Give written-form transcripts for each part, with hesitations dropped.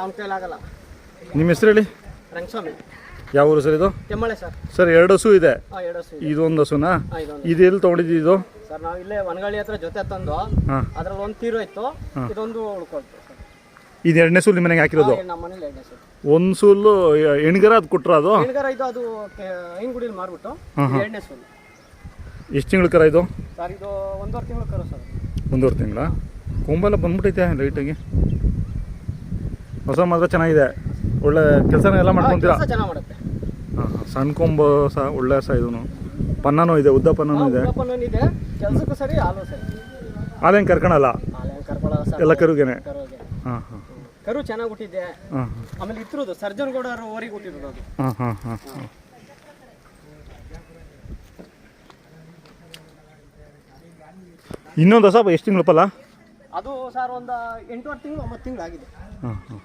ಅವನ ಕೈಲಾಗಲ್ಲ. ನಿಮ್ಮ ಹೆಸರು ಹೇಳಿ. ರಂಗಸ್ವಾಮಿ. ಯಾವ ಊರು ಸರ್ ಇದು? ಕೆಮ್ಮಳೆ ಸರ್. ಸರ್ 2 ಹಸು ಇದೆ. 2 ಹಸು ಇದೆ. ಇದೊಂದು ಹಸುನಾ? ಇದೊಂದು. ಇದು ಎಲ್ಲಿ ತೊಗೊಂಡಿದ್ದು ಇದು? ಸರ್ ನಾವು ಇಲ್ಲೇ ವನಗಾಳಿ ಹತ್ರ ಜೊತೆ ತಂದು ಅದ್ರಲ್ಲಿ ಒಂದು ತೀರೋಯ್ತು, ಇದೊಂದು ಉಳ್ಕೊಳ್ತು ಸರ್. ಇದು 2ನೇ ಸೂಲು ನಿಮ್ಮ ಮನೆಗೆ ಹಾಕಿರೋದು? ನಮ್ಮ ಮನೇಲಿ 2ನೇ ಸೂಲು. ಒಂದು ಸೂಲು ಹೆಣ್ಗರ ಅದು ಕೊಟ್ರ? ಅದು ಹೆಣ್ಗರ ಇದು, ಅದು ಐನಗುಡಿಲಿ ಮಾರ್ಬಿಟ್ಟು 2ನೇ ಸೂಲು. ಎಷ್ಟು ತಿಂಗಳ ಕರ ಇದು? ಸರ್ ಇದು 1.5 ತಿಂಗಳು ಕರು ಸರ್. 1.5 ತಿಂಗಳ ಕೊಂಬೆಲ್ಲ ಬಂದ್ಬಿಟ್ಟೈತೆ ಲೈಟಾಗಿ. ಹೊಸ ಮಾತ್ರ ಚೆನ್ನಾಗಿದೆ, ಒಳ್ಳೆ ಕೆಲಸನ ಎಲ್ಲ ಮಾಡ್ಕೊತೀರಾ? ಚೆನ್ನಾಗಿ ಮಾಡುತ್ತೆ. ಸಣ್ಣ ಕೊಂಬು ಸಹ ಒಳ್ಳೆ ಸಹ ಇದೂ ಪನ್ನನೂ ಇದೆ, ಉದ್ದ ಪನ್ನನೂ ಇದೆ. ಇದೆ ಕೆಲಸಕ್ಕೂ ಸರಿ, ಹಾಲು ಸರಿ. ಹಾಲೇನು ಕರ್ಕೊಳಲ್ಲ ಎಲ್ಲ ಕರುಗೇನೆ? ಹಾಂ ಹಾಂ. ಕರು ಚೆನ್ನಾಗಿ ಹುಟ್ಟಿದೆ. ಆಮೇಲೆ ಇತ್ರದು ಸರ್ಜನ್ ಗೌಡ ಊರಿಗೆ ಹುಟ್ಟಿರೋದು ಅದು. ಹಾಂ ಹಾಂ ಹಾಂ ಹಾಂ. ಇನ್ನೊಂದು ಹೊಸ ಎಷ್ಟು ತಿಂಗಳು ಪಲ್ಲ? ಅದು ಸರ್ ಒಂದು 8.5 ತಿಂಗಳು 9 ತಿಂಗಳು ಆಗಿದೆ. ಹಾಂ ಹಾಂ.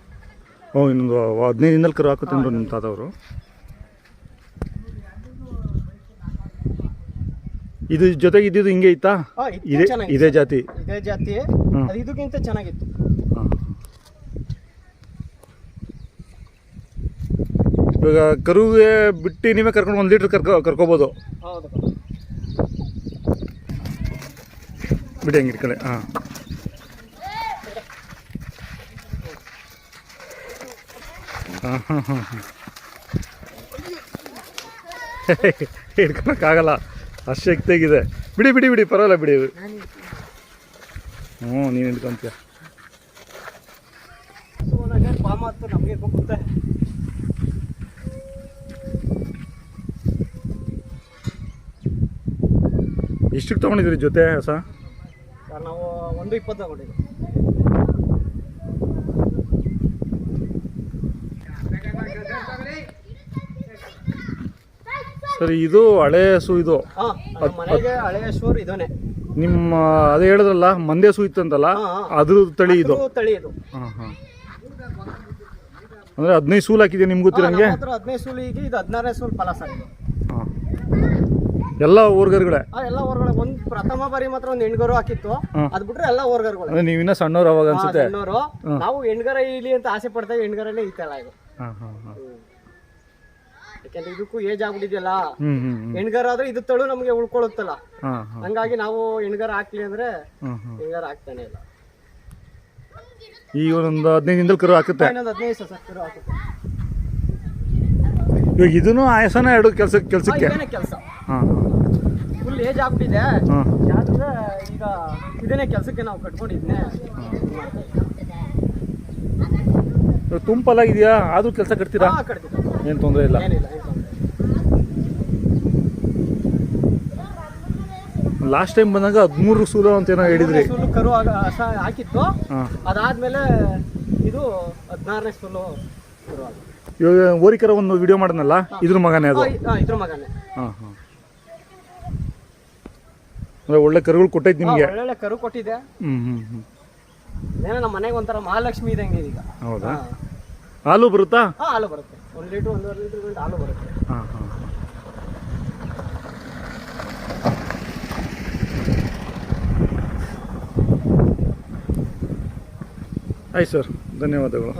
ಓ, ಇನ್ನೊಂದು 15 ದಿನದಲ್ಲಿ ಕರು ಹಾಕುತ್ತೇನ್ರು ನಿಮ್ಮ ತಾತವರು. ಇದು ಜೊತೆಗೆ ಇದ್ದಿದ್ದು ಹಿಂಗೆ ಇತ್ತಾ? ಇದೇ ಜಾತಿ? ಇದೇ ಜಾತಿ. ಅದು ಇದಕ್ಕಿಂತ ಚೆನ್ನಾಗಿತ್ತು. ಹಾಂ. ಇವಾಗ ಕರುಗೆ ಬಿಟ್ಟು ನೀವೇ ಕರ್ಕೊಂಡು 1 ಲೀಟ್ರ್ ಕರ್ಕೋಬೋದು? ಹೌದು. ಬಿಡಿ ಹಂಗೆ ಇಟ್ಕೊಳ್ಳಿ. ಹಾಂ. ಹಾಂ ಹಾಂ ಹಾಂ ಹಾಂ. ಹಿಡ್ಕೊಳಕ್ಕಾಗಲ್ಲ, ಅಷ್ಟು ಶಕ್ತಿಯಾಗಿದೆ. ಬಿಡಿ ಬಿಡಿ ಬಿಡಿ, ಪರವಾಗಿಲ್ಲ ಬಿಡಿ. ಹ್ಞೂ, ನೀನು ಹಿಡ್ಕೊಂತೀಯ. ನಮಗೆ ಗೊತ್ತೆ. ಎಷ್ಟಕ್ಕೆ ತೊಗೊಂಡಿದ್ರಿ ಜೊತೆ ಹೊಸ? ಸರ್ ನಾವು 1.20 ತಗೊಂಡಿದ್ವಿ. ಸರಿ, ಇದು ಹಳೆ ಹಸು ಇದು? ಮನೆಗೆ ಹಳೆ ಹಸು ಇದೋನೆ. ನಿಮ್ಮ ಅದೇ ಹೇಳಿದ್ರಲ್ಲ ಮಂದೆ ಹಸು ಇತ್ತಂತಲ್ಲ, ಅದ್ರ ತಳಿ ಇದು? ತಳಿ ಇದು. ಹಾಂ ಹಾಂ. ಅಂದರೆ 15 ಸೂಲು ಹಾಕಿದೆ ನಿಮ್ಗೆ ಗೊತ್ತಿರಂಗೆ? 15 ಸೂಲು. ಈಗ ಇದು 16ನೇ ಸೂಲು ಫಲ ಸರ್ ಇದು. ಹಾಂ. ಎಲ್ಲ ಓರ್ಗರುಗಳೇ? ಎಲ್ಲ ಓರ್ಗಳೇ. ಒಂದು ಪ್ರಥಮ ಬಾರಿ ಮಾತ್ರ ಒಂದು ಹೆಣ್ಗರು ಹಾಕಿತ್ತು, ಅದು ಬಿಟ್ರೆ ಎಲ್ಲ ಓರ್ಗರುಗಳು. ಅಂದ್ರೆ ನೀವಿನ್ನ ಸಣ್ಣವ್ರು ಅವಾಗ ಅನ್ಸುತ್ತೆ? ಸಣ್ಣವರು. ನಾವು ಹೆಣ್ಗರ ಇಲ್ಲಿ ಅಂತ ಆಸೆ ಪಡ್ತೇವೆ, ಹೆಣ್ಗರಲ್ಲೇ ಇತ್ತಲ್ಲ ಇದು. ಯಾಕಂದ್ರೆ ಇದಕ್ಕೂ ಏಜ್ ಆಗ್ಬಿಟ್ಟಿದೆಯಲ್ಲ, ಹೆಣ್ಗರ ಆದ್ರೆ ಇದು ತಳು ನಮ್ಗೆ ಉಳ್ಕೊಳ್ಳುತ್ತಲ್ಲ, ಹಂಗಾಗಿ ನಾವು ಹೆಣ್ಗರ ಹಾಕ್ಲಿ ಅಂದ್ರೆ ಹೆಣ್ಗರ ಹಾಕ್ತಾನೆ ಇಲ್ಲ. ಈಗ ಒಂದು 15 ದಿನದಲ್ಲಿ ಕರು ಹಾಕುತ್ತೆ? ಇನ್ನೊಂದು 15 ದಿವಸ ಸರ್ ಕರು ಹಾಕುತ್ತೆ. ಇವಾಗ ಇದನ್ನು ಆಯಸನ ಎರಡು ಕೆಲಸಕ್ಕೆ ಕೆಲಸ. ಫುಲ್ ಏಜ್ ಆಗ್ಬಿಟ್ಟಿದೆ, ಯಾಕಂದ್ರೆ ಈಗ ಇದನ್ನೇ ಕೆಲಸಕ್ಕೆ ನಾವು ಕಟ್ಕೊಂಡಿದ್ನೆ. ತುಂಬಲ್ಲ ಇದೆಯಾ ಆದ್ರೂ ಕೆಲಸ ಕಟ್ತೀರಾ? ಏನು ತೊಂದರೆ ಇಲ್ಲ? ಲಾಸ್ಟ್ ಟೈಮ್ ಬಂದಾಗ 13 ಸೂಲು ಅಂತ ಏನೋ ಹೇಳಿದ್ರಿ. ಕರು ಹಾಕಿತ್ತು, ಅದಾದ್ಮೇಲೆ ಇದು 16ನೇ ಸೂಲು ಕರು. ಇವಾಗ ಓರಿಕರ ಒಂದು ವಿಡಿಯೋ ಮಾಡಿದ್ನಲ್ಲ, ಇದ್ರ ಮಗನೇ ಅದು? ಇದ್ರ ಮಗನೇ. ಹಾಂ ಹಾಂ. ಅಂದ್ರೆ ಒಳ್ಳೆ ಕರುಗಳು ಕೊಟ್ಟೈತೆ ನಿಮಗೆ? ಒಳ್ಳೆ ಕರು ಕೊಟ್ಟಿದೆ. ಏನೋ ನಮ್ಮ ಮನೆಗೆ ಒಂಥರ ಮಹಾಲಕ್ಷ್ಮಿ ಇದಂಗೆ ಈಗ. ಹೌದಾ? ಹಾಲು ಬರುತ್ತಾ? ಹಾಲು ಬರುತ್ತೆ. 1 ಲೀಟ್ರ್ 1.5 ಲೀಟ್ರ್ ಗಂಟೆ ಹಾಲು ಬರುತ್ತೆ. ಹಾಂ ಹಾಂ. ಆಯ್ತು ಸರ್, ಧನ್ಯವಾದಗಳು.